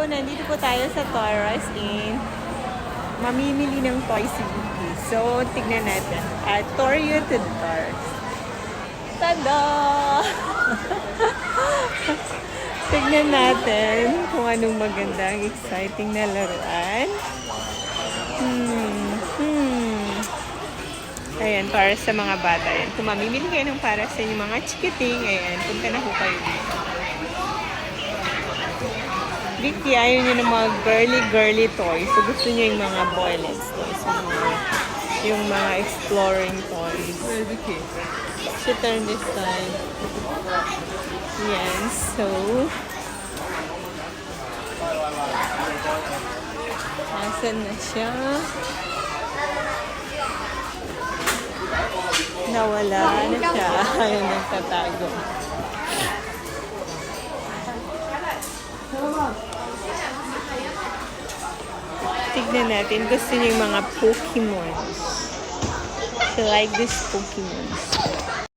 nandito po tayo sa Taurus in mamimili ng toys si Vicky. So, tignan natin. Tour you to the Taurus. Tada! Tignan natin kung anong magandang, exciting na laruan. Ayan, para sa mga bata. Ayan. Kung mamimili kayo ng para sa inyong mga chikiting, ayan, punta na po kayo dito. Vicky, ayaw nyo ng mga girly toys. So, gusto nyo yung mga boylets toys. Yung mga exploring toys. Where's the key? So, turn this side. Yan, so... Nasaan na siya? Nawala na siya. Ayaw nagtatago. Tignan natin. Gusto niyo yung mga Pokemon. So, like this Pokemon.